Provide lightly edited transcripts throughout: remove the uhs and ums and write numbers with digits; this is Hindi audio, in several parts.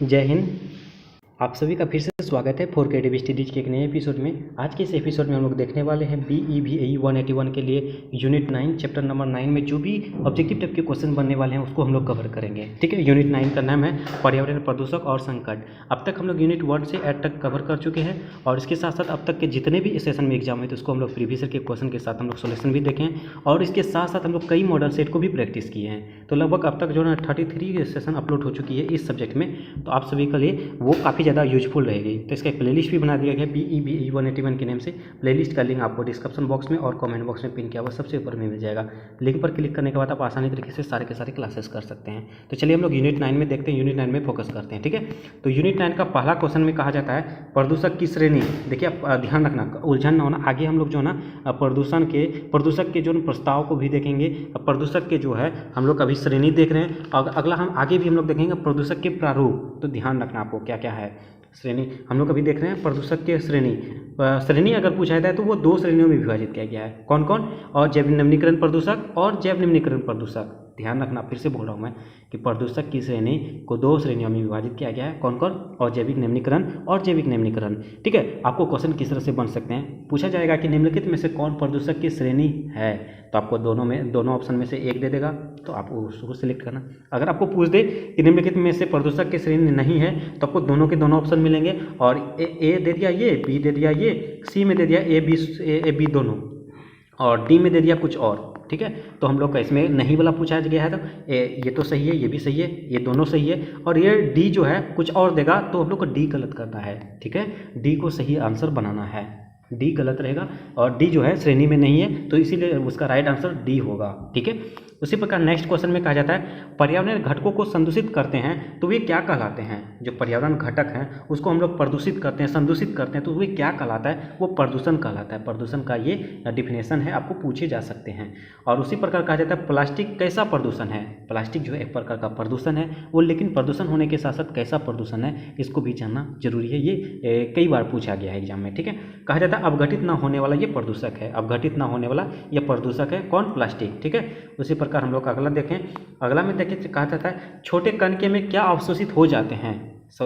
जय हिंद। आप सभी का फिर से स्वागत है 4KDB स्टडीज के एक नए एपिसोड में। आज के इस एपिसोड में हम लोग देखने वाले हैं BEVAE 181 के लिए यूनिट 9 चैप्टर नंबर 9 में जो भी ऑब्जेक्टिव टाइप के क्वेश्चन बनने वाले हैं उसको हम लोग कवर करेंगे। ठीक है, यूनिट 9 का नाम है पर्यावरण प्रदूषक और संकट। अब तक हम लोग यूनिट 1 से 8 तक कवर कर चुके हैं और इसके साथ साथ अब तक के जितने भी सेशन में एग्जाम हुए तो उसको हम लोग प्रीवियस के क्वेश्चन के साथ हम लोग सोल्यूशन भी देखें और इसके साथ साथ हम लोग कई मॉडल सेट को भी प्रैक्टिस किए हैं। तो लगभग अब तक जो है 33 सेशन अपलोड हो चुकी है इस सब्जेक्ट में, तो आप सभी के लिए वो काफ़ी ज़्यादा यूजफुल रहेगी। तो इसका एक प्लेलिस्ट भी बना दिया गया है BEVAE 181 के नेम से। प्लेलिस्ट का लिंक आपको डिस्क्रिप्शन बॉक्स में और कमेंट बॉक्स में पिन किया हुआ सबसे ऊपर में मिल जाएगा। लिंक पर क्लिक करने के बाद आप आसानी तरीके से सारे के सारे क्लासेस कर सकते हैं। तो चलिए हम लोग यूनिट 9 में देखते हैं, यूनिट 9 में फोकस करते हैं। ठीक है, तो यूनिट 9 का पहला क्वेश्चन में कहा जाता है प्रदूषक की श्रेणी। देखिए आप ध्यान रखना, उलझन ना होना। आगे हम लोग जो है ना प्रदूषक के जो प्रस्ताव को भी देखेंगे। प्रदूषक के जो है हम लोग अभी श्रेणी देख रहे हैं और अगला हम आगे भी हम लोग देखेंगे प्रदूषक के प्रारूप। तो ध्यान रखना आपको क्या क्या है श्रेणी। हम लोग अभी देख रहे हैं प्रदूषक के श्रेणी अगर पूछा जाता है तो वो 2 श्रेणियों में विभाजित किया गया है। कौन कौन? और जैव निम्नीकरण प्रदूषक और जैव निम्नीकरण प्रदूषक। ध्यान रखना, फिर से बोल रहा हूँ मैं कि प्रदूषक की श्रेणी को 2 श्रेणियों में विभाजित किया गया है। कौन कौन? अजैविक निम्नीकरण और जैविक निम्नीकरण। ठीक है, आपको क्वेश्चन किस तरह से बन सकते हैं, पूछा जाएगा कि निम्नलिखित में से कौन प्रदूषक की श्रेणी है, तो आपको दोनों ऑप्शन में से एक दे देगा, तो आप उसको सिलेक्ट करना। अगर आपको पूछ दे कि निम्नलिखित में से प्रदूषक की श्रेणी नहीं है तो आपको दोनों के दोनों ऑप्शन मिलेंगे और ए दे दिया ये, बी दे दिया ये, सी में दे दिया ए बी दोनों और डी में दे दिया कुछ और। ठीक है, तो हम लोग का इसमें नहीं वाला पूछा गया है तो ये तो सही है, ये भी सही है, ये दोनों सही है और ये डी जो है कुछ और देगा तो हम लोग को डी गलत करना है। ठीक है, डी को सही आंसर बनाना है, डी गलत रहेगा और डी जो है श्रेणी में नहीं है तो इसीलिए उसका राइट आंसर डी होगा। ठीक है, उसी प्रकार नेक्स्ट क्वेश्चन में कहा जाता है पर्यावरण घटकों को संदूषित करते हैं तो वे क्या कहलाते हैं। जो पर्यावरण घटक हैं उसको हम लोग प्रदूषित करते हैं, संदूषित करते हैं तो वे क्या कहलाता है, वो प्रदूषण कहलाता है। प्रदूषण का ये डिफिनेशन है, आपको पूछे जा सकते हैं। और उसी प्रकार कहा जाता है प्लास्टिक कैसा प्रदूषण है। प्लास्टिक जो है एक प्रकार का प्रदूषण है वो, लेकिन प्रदूषण होने के साथ साथ कैसा प्रदूषण है इसको भी जानना जरूरी है। ये कई बार पूछा गया है एग्जाम में। ठीक है, कहा जाता है अवघटित ना होने वाला ये प्रदूषक है, अवघटित ना होने वाला ये प्रदूषक है। कौन? प्लास्टिक। ठीक है, उसी प्रकार हम लोग अगला देखें। अगला में देखिए कहा जाता है छोटे कणके में क्या अवशोषित हो जाते हैं।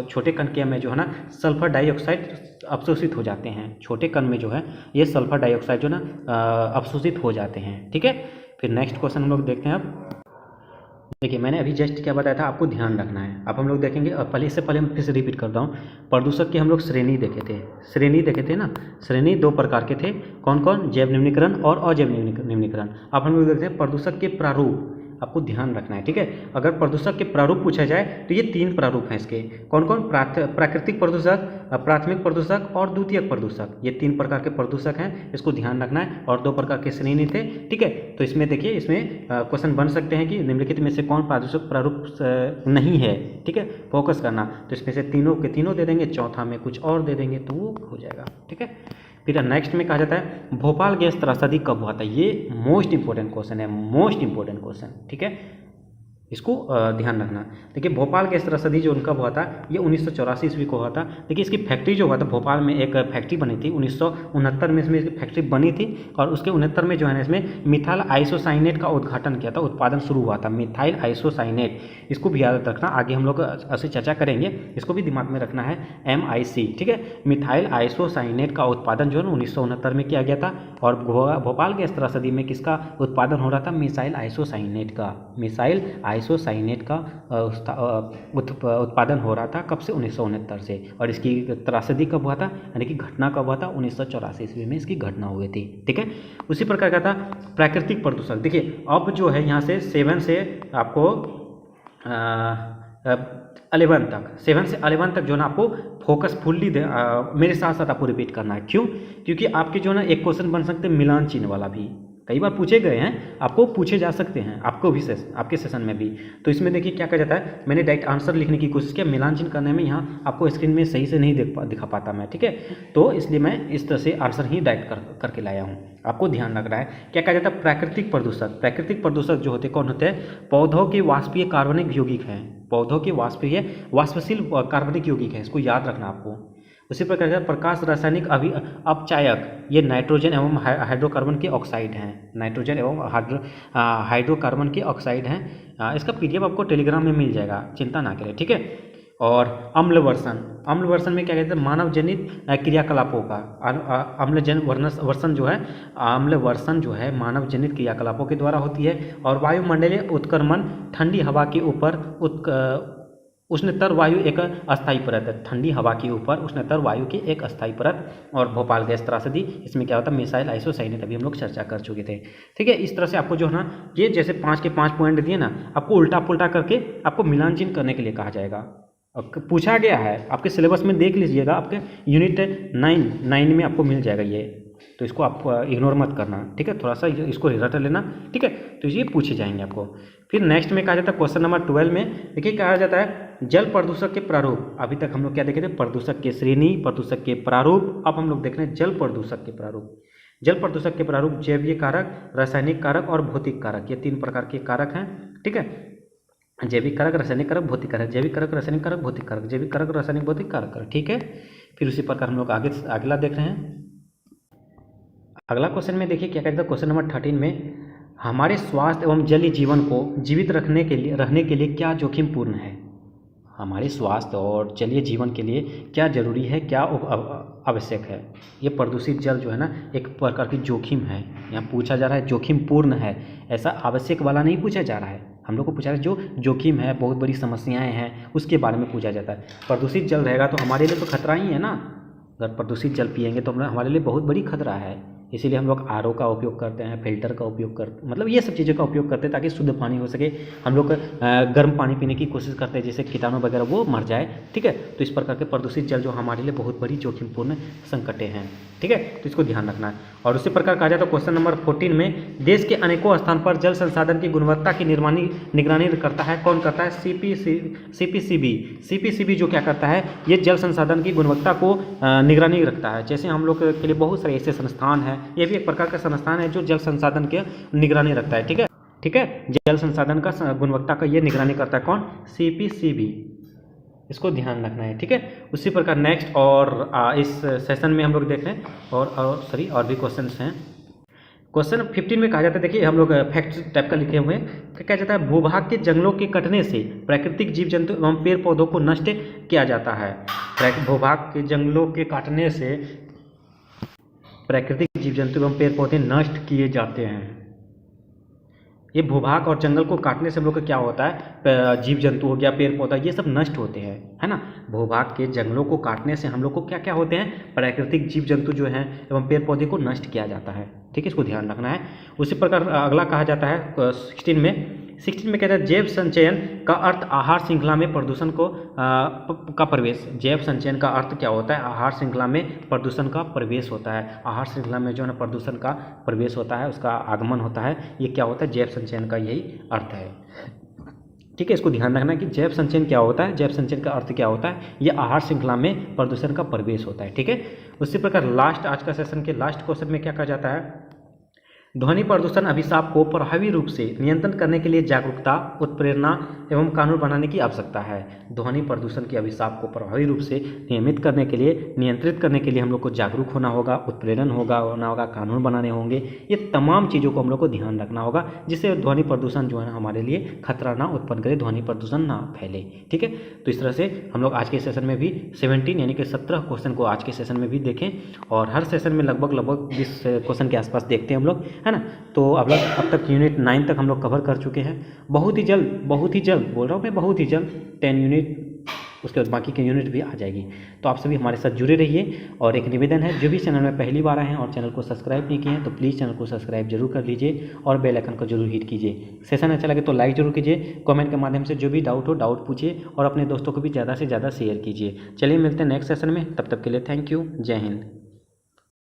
छोटे कणके में जो है ना सल्फर डाइऑक्साइड अवशोषित हो जाते हैं। छोटे कण में जो है ये सल्फर डाइऑक्साइड जो ना अवशोषित हो जाते हैं। ठीक है, फिर नेक्स्ट क्वेश्चन हम लोग देखते हैं। अब देखिए मैंने अभी जस्ट क्या बताया था, आपको ध्यान रखना है। अब हम लोग देखेंगे और इससे पहले मैं फिर से रिपीट करता हूँ। प्रदूषक की हम लोग श्रेणी देखे थे ना। श्रेणी 2 प्रकार के थे, कौन कौन? जैव निम्नीकरण और अजैव निम्नीकरण। अब हम लोग देखते हैं प्रदूषक के प्रारूप, आपको ध्यान रखना है। ठीक है, अगर प्रदूषक के प्रारूप पूछा जाए तो ये 3 प्रारूप हैं इसके। कौन कौन? प्राकृतिक प्रदूषक, प्राथमिक प्रदूषक और द्वितीयक प्रदूषक। ये 3 प्रकार के प्रदूषक हैं, इसको ध्यान रखना है। और 2 प्रकार के श्रेणी थे। ठीक है, तो इसमें देखिए इसमें क्वेश्चन बन सकते हैं कि निम्नलिखित में से कौन प्रदूषक प्रारूप नहीं है। ठीक है, फोकस करना। तो इसमें से तीनों के तीनों दे देंगे, चौथा में कुछ और दे देंगे तो वो हो जाएगा। ठीक है, फिर नेक्स्ट में कहा जाता है भोपाल गैस त्रासदी कब हुआ था। ये मोस्ट इंपॉर्टेंट क्वेश्चन है, मोस्ट इंपॉर्टेंट क्वेश्चन। ठीक है, इसको ध्यान रखना। देखिए भोपाल गैस त्रासदी जो उनका हुआ था ये 1984 ईस्वी को हुआ था। देखिए इसकी फैक्ट्री जो हुआ था, भोपाल में एक फैक्ट्री बनी थी 1969 में, इसमें इसकी फैक्ट्री बनी थी और उसके 69 में जो है ना इसमें मिथाइल आइसोसाइनेट का उद्घाटन किया था, उत्पादन शुरू हुआ था। मिथाइल आइसोसाइनेट, इसको भी याद रखना, आगे हम लोग ऐसे चर्चा करेंगे, इसको भी दिमाग में रखना है MIC। ठीक है, मिथाइल आइसोसाइनेट का उत्पादन जो है 1969 में किया गया था और भोपाल गैस त्रासदी में किसका उत्पादन हो रहा था? मिसाइल आइसोसाइनेट का। मिसाइल आइसोसाइनेट का उत्पादन हो रहा था कब से? 1969 से। और इसकी त्रासदी कब हुआ था, यानी कि घटना कब हुआ था? 1984 ईस्वी में इसकी घटना हुई थी। ठीक है, उसी प्रकार का था प्राकृतिक प्रदूषक। देखिए अब जो है यहाँ से 7 से आपको 11 तक, 7 से 11 तक जो है ना आपको फोकस फुल्ली मेरे साथ साथ आपको रिपीट करना है। क्यों? क्योंकि आपके जो है ना एक क्वेश्चन बन सकते हैं मिलान चिन्ह वाला भी, कई बार पूछे गए हैं, आपको पूछे जा सकते हैं, आपको भी आपके सेशन में भी। तो इसमें देखिए क्या कहा जाता है, मैंने डायरेक्ट आंसर लिखने की कोशिश किया, मिलान चिन्ह करने में यहाँ आपको स्क्रीन में सही से नहीं दिखा पाता मैं। ठीक है, तो इसलिए मैं इस तरह से आंसर ही डायरेक्ट करके लाया हूँ। आपको ध्यान रखना है। क्या कहा जाता है? प्राकृतिक प्रदूषक। प्राकृतिक प्रदूषक जो होते कौन होते हैं? पौधों के वाष्पीय कार्बनिक यौगिक हैं। पौधों के वाष्पशील कार्बनिक यौगिक है, इसको याद रखना आपको। उसी प्रकार का प्रकाश रासायनिक अपचायक, ये नाइट्रोजन एवं हाइड्रोकार्बन के ऑक्साइड हैं। नाइट्रोजन एवं हाइड्रोकार्बन के ऑक्साइड हैं। इसका PDF आपको टेलीग्राम में मिल जाएगा, चिंता ना करें। ठीक है, और अम्ल वर्षण में क्या कहते हैं, मानव जनित क्रियाकलापों का अम्ल वर्षण जो है मानव जनित क्रियाकलापों के द्वारा होती है। और वायुमंडलीय उत्क्रमण, ठंडी हवा के ऊपर उष्णतर वायु एक अस्थायी परत है, ठंडी हवा के ऊपर उष्णतर वायु की एक अस्थायी परत। और भोपाल गैस त्रासदी, इसमें क्या होता है, मिसाइल आइसोसाइनेट, अभी हम लोग चर्चा कर चुके थे। ठीक है, इस तरह से आपको जो है ना ये जैसे 5 के 5 पॉइंट दिए ना, आपको उल्टा पुल्टा करके आपको मिलान चिन्ह करने के लिए कहा जाएगा। पूछा गया है आपके सिलेबस में, देख लीजिएगा, आपके यूनिट 9 में आपको मिल जाएगा ये, तो इसको आप इग्नोर मत करना। ठीक है, थोड़ा सा इसको रट लेना। ठीक है, तो ये पूछे जाएंगे आपको। फिर नेक्स्ट में कहा जाता है क्वेश्चन नंबर 12 में, देखिए कहा जाता है जल प्रदूषक के प्रारूप। अभी तक हम लोग क्या देखे थे, प्रदूषक के श्रेणी, प्रदूषक के प्रारूप। अब हम लोग देख रहे हैं जल प्रदूषक के प्रारूप। जल प्रदूषक के प्रारूप जैवीय कारक, रासायनिक कारक और भौतिक कारक, ये 3 प्रकार के कारक हैं। ठीक है, जैविक कारक, रासायनिक कारक, भौतिक कारक, जैविक कारक, रासायनिक कारक, भौतिक कारक, जैविक कारक, रासायनिक, भौतिक कारक। ठीक है, फिर उसी प्रकार हम लोग अगला देख रहे हैं। अगला क्वेश्चन में देखिए क्या कहता है, क्वेश्चन नंबर 13 में, हमारे स्वास्थ्य एवं जलीय जीवन को जीवित रहने के लिए क्या जोखिमपूर्ण है। हमारे स्वास्थ्य और जलीय जीवन के लिए क्या जरूरी है, क्या आवश्यक है। ये प्रदूषित जल जो है ना एक प्रकार की जोखिम है। यहाँ पूछा जा रहा है जोखिमपूर्ण है, ऐसा आवश्यक वाला नहीं पूछा जा रहा है। हम लोग को पूछा है जो जोखिम है, बहुत बड़ी समस्याएं हैं, उसके बारे में पूछा जाता है। प्रदूषित जल रहेगा तो हमारे लिए तो खतरा ही है ना। अगर प्रदूषित जल पिएंगे तो हमारे लिए बहुत बड़ी खतरा है। इसीलिए हम लोग आरओ का उपयोग करते हैं, फिल्टर का उपयोग करते, मतलब ये सब चीज़ों का उपयोग करते हैं ताकि शुद्ध पानी हो सके। हम लोग गर्म पानी पीने की कोशिश करते हैं जिससे कीटाणु वगैरह वो मर जाए। ठीक है, तो इस प्रकार के प्रदूषित जल जो हमारे लिए बहुत बड़ी जोखिमपूर्ण संकटें हैं। ठीक है, तो इसको ध्यान रखना है। और उसी प्रकार कहा जाए तो क्वेश्चन नंबर 14 में, देश के अनेकों स्थान पर जल संसाधन की गुणवत्ता की निगरानी करता है। कौन करता है, सीपीसीबी जो क्या करता है, ये जल संसाधन की गुणवत्ता को निगरानी रखता है। जैसे हम लोग के लिए बहुत सारे ऐसे संस्थान हैं, ये भी एक प्रकार का संस्थान है जो जल संसाधन के निगरानी रखता है। ठीक है, जल संसाधन का गुणवत्ता का ये निगरानी करता है। कौन, सीपीसीबी, इसको ध्यान रखना है। ठीक है, उसी प्रकार नेक्स्ट और इस सेशन में हम लोग देख रहे हैं और भी क्वेश्चंस हैं। क्वेश्चन 15 में कहा जाता है, देखिए हम लोग फैक्ट टाइप का लिखे हुए हैं। क्या जाता है, भूभाग के जंगलों के कटने से प्राकृतिक जीव जंतु एवं पेड़ पौधों को नष्ट किया जाता है। भूभाग के जंगलों के काटने से प्राकृतिक जीव जंतु एवं पेड़ पौधे नष्ट किए जाते हैं। ये भूभाग और जंगल को काटने से हम लोग का क्या होता है, जीव जंतु हो गया, पेड़ पौधा, ये सब नष्ट होते हैं, है ना। भूभाग के जंगलों को काटने से हम लोग को क्या क्या होते हैं, प्राकृतिक जीव जंतु जो हैं एवं पेड़ पौधे को नष्ट किया जाता है। ठीक है, इसको ध्यान रखना है। उसी प्रकार अगला कहा जाता है 16 में कहता है, जैव संचयन का अर्थ आहार श्रृंखला में प्रदूषण का प्रवेश। जैव संचयन का अर्थ क्या होता है, आहार श्रृंखला में प्रदूषण का प्रवेश होता है। आहार श्रृंखला में जो है ना प्रदूषण का प्रवेश होता है, उसका आगमन होता है, ये क्या होता है, जैव संचयन का यही अर्थ है। ठीक है, इसको ध्यान रखना है कि जैव संचयन क्या होता है, जैव संचयन का अर्थ क्या होता है, ये आहार श्रृंखला में प्रदूषण का प्रवेश होता है। ठीक है, उसी प्रकार लास्ट आज का सेशन के लास्ट क्वेश्चन में क्या कहा जाता है, ध्वनि प्रदूषण अभिशाप को प्रभावी रूप से नियंत्रण करने के लिए जागरूकता, उत्प्रेरणा एवं कानून बनाने की आवश्यकता है। ध्वनि प्रदूषण के अभिशाप को प्रभावी रूप से नियमित करने के लिए, नियंत्रित करने के लिए हम लोग को जागरूक होना होगा, उत्प्रेरण होना होगा, कानून बनाने होंगे। ये तमाम चीज़ों को हम लोग को ध्यान रखना होगा जिससे ध्वनि प्रदूषण जो है ना हमारे लिए खतरा ना उत्पन्न करे, ध्वनि प्रदूषण ना फैले। ठीक है, तो इस तरह से हम लोग आज के सेशन में भी 17 यानी कि 17 क्वेश्चन को आज के सेशन में भी देखें और हर सेशन में लगभग 20 क्वेश्चन के आसपास देखते हैं हम लोग, है ना। तो अब तक यूनिट 9 तक हम लोग कवर कर चुके हैं। बहुत ही जल्द बोल रहा हूँ मैं, बहुत ही जल्द 10 यूनिट, उसके बाद बाकी के यूनिट भी आ जाएगी। तो आप सभी हमारे साथ जुड़े रहिए। और एक निवेदन है, जो भी चैनल में पहली बार आए हैं और चैनल को सब्सक्राइब नहीं किए हैं तो प्लीज़ चैनल को सब्सक्राइब जरूर कर लीजिए और बेल आइकन को जरूर हिट कीजिए। सेशन अच्छा लगे तो लाइक जरूर कीजिए, कमेंट के माध्यम से जो भी डाउट हो डाउट पूछिए और अपने दोस्तों को भी ज़्यादा से ज़्यादा शेयर कीजिए। चलिए मिलते हैं नेक्स्ट सेशन में, तब तक के लिए थैंक यू, जय हिंद।